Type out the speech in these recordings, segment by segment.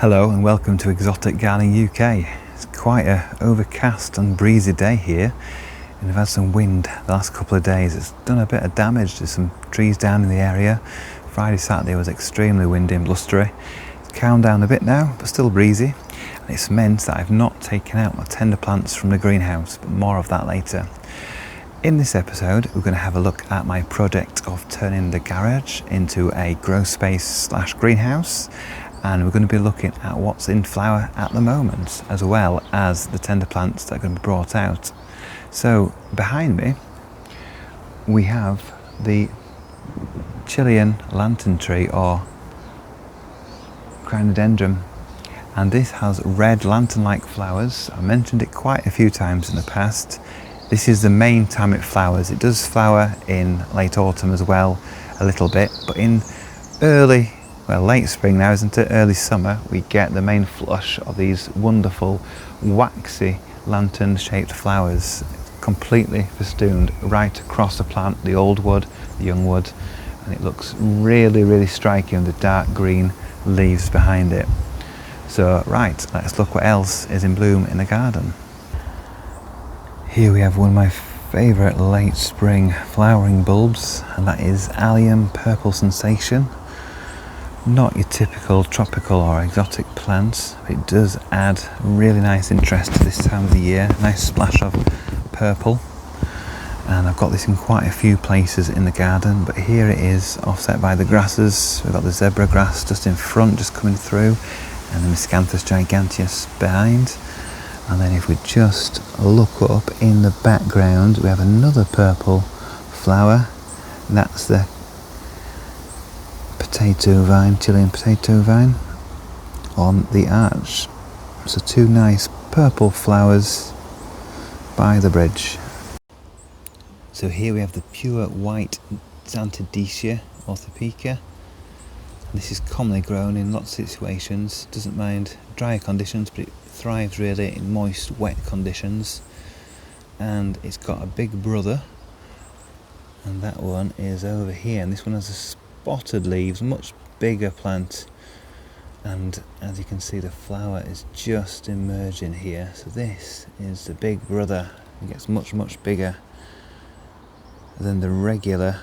Hello and welcome to Exotic Gardening UK. It's quite a overcast and breezy day here, and we've had some wind the last couple of days. It's done a bit of damage to some trees down in the area. Friday, Saturday was extremely windy and blustery. It's calmed down a bit now, but still breezy, and it's meant that I've not taken out my tender plants from the greenhouse, but more of that later. In this episode, we're going to have a look at my project of turning the garage into a grow space / greenhouse. And we're going to be looking at what's in flower at the moment, as well as the tender plants that are going to be brought out. So behind me, we have the Chilean lantern tree, or crinodendron, and this has red lantern-like flowers. I mentioned it quite a few times in the past. This is the main time it flowers. It does flower in late autumn as well, a little bit, but in late spring now, isn't it? Early summer, we get the main flush of these wonderful waxy lantern shaped flowers, completely festooned right across the plant, the old wood, the young wood, and it looks really striking with the dark green leaves behind it. So right, let's look what else is in bloom in the garden. Here we have one of my favourite late spring flowering bulbs, and that is Allium Purple Sensation. Not your typical tropical or exotic plants, but it does add really nice interest to this time of the year. Nice splash of purple, and I've got this in quite a few places in the garden, but here it is offset by the grasses. We've got the zebra grass just in front, just coming through, and the Miscanthus giganteus behind. And then if we just look up in the background, we have another purple flower, and that's the potato vine, Chilean potato vine on the arch. So two nice purple flowers by the bridge. So here we have the pure white Xanthodecia or Pika. This is commonly grown in lots of situations, doesn't mind dry conditions, but it thrives really in moist, wet conditions. And it's got a big brother, and that one is over here, and this one has a spotted leaves, much bigger plant, and as you can see the flower is just emerging here. So this is the big brother. It gets much bigger than the regular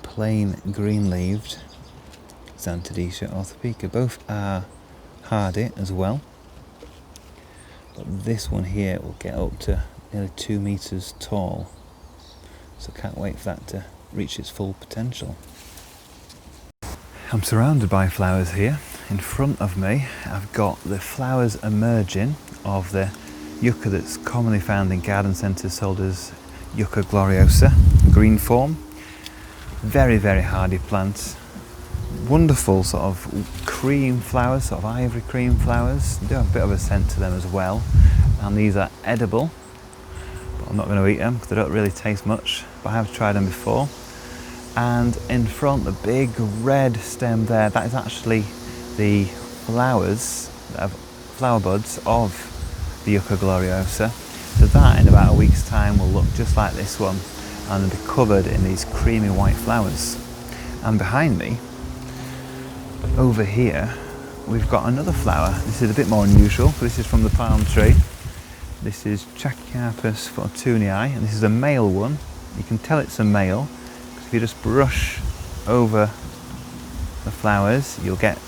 plain green leaved Xanthodecia or Pika. Both are hardy as well, but this one here will get up to nearly 2 meters tall, so can't wait for that to reach its full potential. I'm surrounded by flowers here. In front of me I've got the flowers emerging of the yucca that's commonly found in garden centres, sold as Yucca gloriosa, green form. Very hardy plants. Wonderful sort of cream flowers, sort of ivory cream flowers. They do have a bit of a scent to them as well, and these are edible, but I'm not going to eat them because they don't really taste much, but I have tried them before. And in front, the big red stem there, that is actually the flowers, flower buds of the Yucca gloriosa. So that in about a week's time will look just like this one, and be covered in these creamy white flowers. And behind me, over here, we've got another flower. This is a bit more unusual. This is from the palm tree. This is Trachycarpus fortunii, and this is a male one. You can tell it's a male. If you just brush over the flowers, you'll get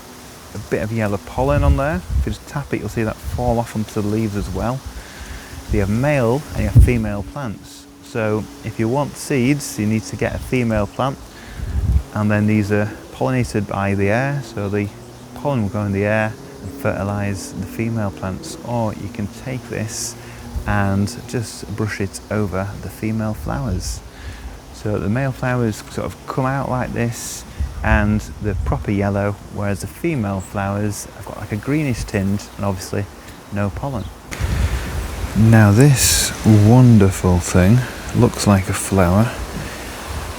a bit of yellow pollen on there. If you just tap it, you'll see that fall off onto the leaves as well. So you have male and you have female plants. So if you want seeds, you need to get a female plant, and then these are pollinated by the air, so the pollen will go in the air and fertilise the female plants. Or you can take this and just brush it over the female flowers. So the male flowers sort of come out like this, and the proper yellow, whereas the female flowers have got like a greenish tinge and obviously no pollen. Now this wonderful thing looks like a flower,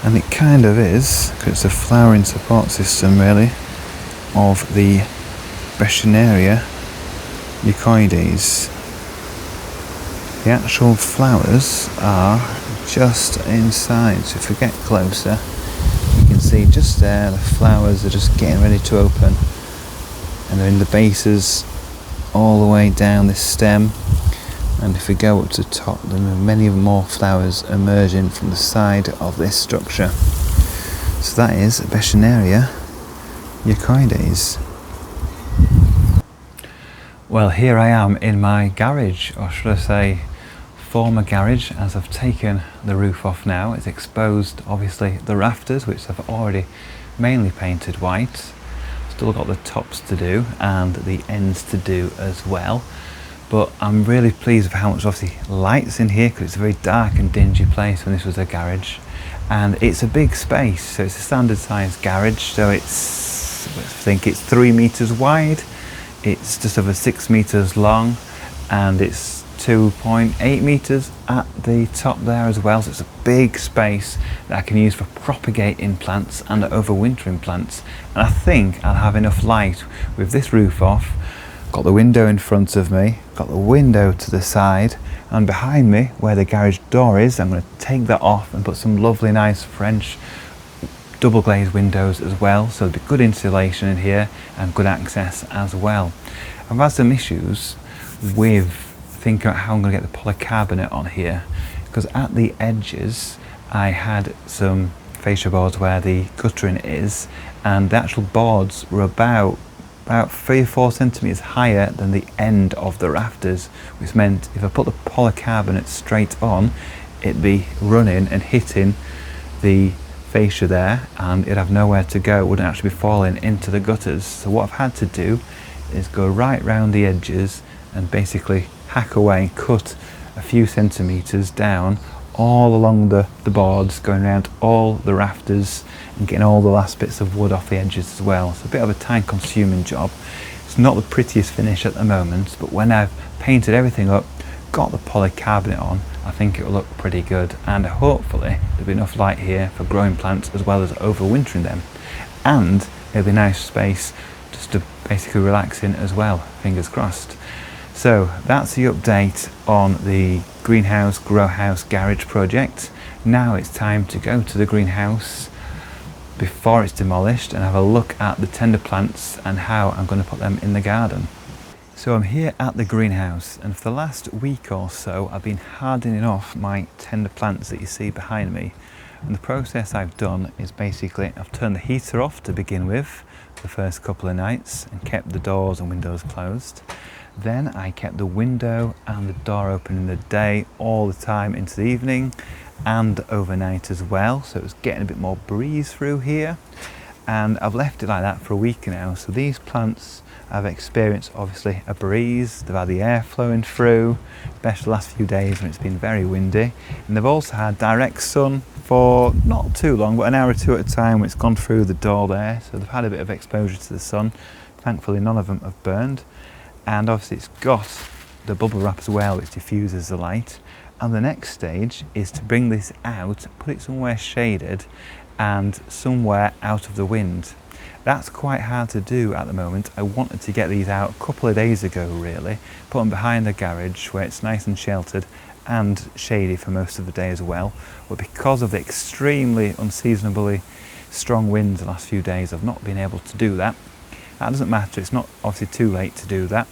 and it kind of is, because it's a flowering support system really of the Beschneria leucoides. The actual flowers are just inside, so if we get closer you can see just there the flowers are just getting ready to open. and they're in the bases all the way down this stem. And if we go up to the top, then there are many more flowers emerging from the side of this structure. So that is Beschneria Yorkoides. Well, here I am in my garage, or should I say former garage, as I've taken the roof off now. It's exposed obviously the rafters, which I've already mainly painted white. Still got the tops to do and the ends to do as well. But I'm really pleased with how much obviously light's in here, because it's a very dark and dingy place when this was a garage. And it's a big space, so it's a standard size garage. So it's, I think it's 3 meters wide. It's just over 6 meters long, and it's 2.8 meters at the top there as well. So it's a big space that I can use for propagating plants and overwintering plants. And I think I'll have enough light with this roof off. Got the window in front of me, got the window to the side, and behind me where the garage door is, I'm going to take that off and put some lovely nice French double glazed windows as well, so there'll be good insulation in here and good access as well. I've had some issues with thinking about how I'm going to get the polycarbonate on here, because at the edges I had some fascia boards where the guttering is, and the actual boards were about 3 or 4 centimeters higher than the end of the rafters, which meant if I put the polycarbonate straight on, it'd be running and hitting the fascia there, and it'd have nowhere to go. It wouldn't actually be falling into the gutters. So what I've had to do is go right round the edges and basically hack away and cut a few centimeters down all along the boards, going around all the rafters and getting all the last bits of wood off the edges as well. It's a bit of a time consuming job. It's not the prettiest finish at the moment, but when I've painted everything up, got the polycarbonate on, I think it will look pretty good, and hopefully there'll be enough light here for growing plants as well as overwintering them, and it'll be a nice space just to basically relax in as well, fingers crossed. So that's the update on the greenhouse grow house garage project. Now it's time to go to the greenhouse before it's demolished and have a look at the tender plants and how I'm going to put them in the garden. So I'm here at the greenhouse, and for the last week or so I've been hardening off my tender plants that you see behind me. And the process I've done is basically I've turned the heater off to begin with the first couple of nights and kept the doors and windows closed. Then I kept the window and the door open in the day all the time into the evening and overnight as well, so it was getting a bit more breeze through here. And I've left it like that for a week now. So these plants have experienced obviously a breeze, they've had the air flowing through, especially the last few days when it's been very windy. And they've also had direct sun for not too long, but an hour or two at a time when it's gone through the door there. So they've had a bit of exposure to the sun. Thankfully none of them have burned. And obviously it's got the bubble wrap as well, which diffuses the light. And the next stage is to bring this out, put it somewhere shaded and somewhere out of the wind. That's quite hard to do at the moment. I wanted to get these out a couple of days ago really, put them behind the garage where it's nice and sheltered and shady for most of the day as well. But because of the extremely unseasonably strong winds the last few days, I've not been able to do that. That doesn't matter, it's not obviously too late to do that.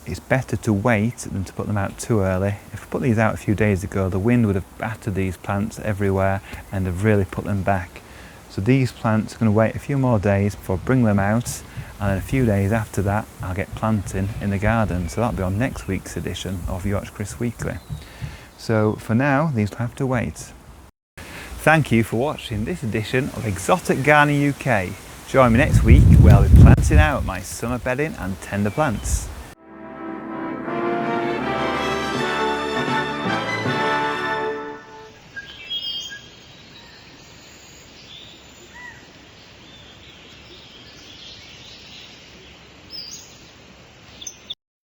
It's better to wait than to put them out too early. If I put these out a few days ago, the wind would have battered these plants everywhere and have really put them back. So these plants are going to wait a few more days before I bring them out, and then a few days after that I'll get planting in the garden. So that'll be on next week's edition of Yorkshire Kris Weekly. So for now, these will have to wait. Thank you for watching this edition of Exotic Gardening UK. Join me next week where I'll be planting out my summer bedding and tender plants.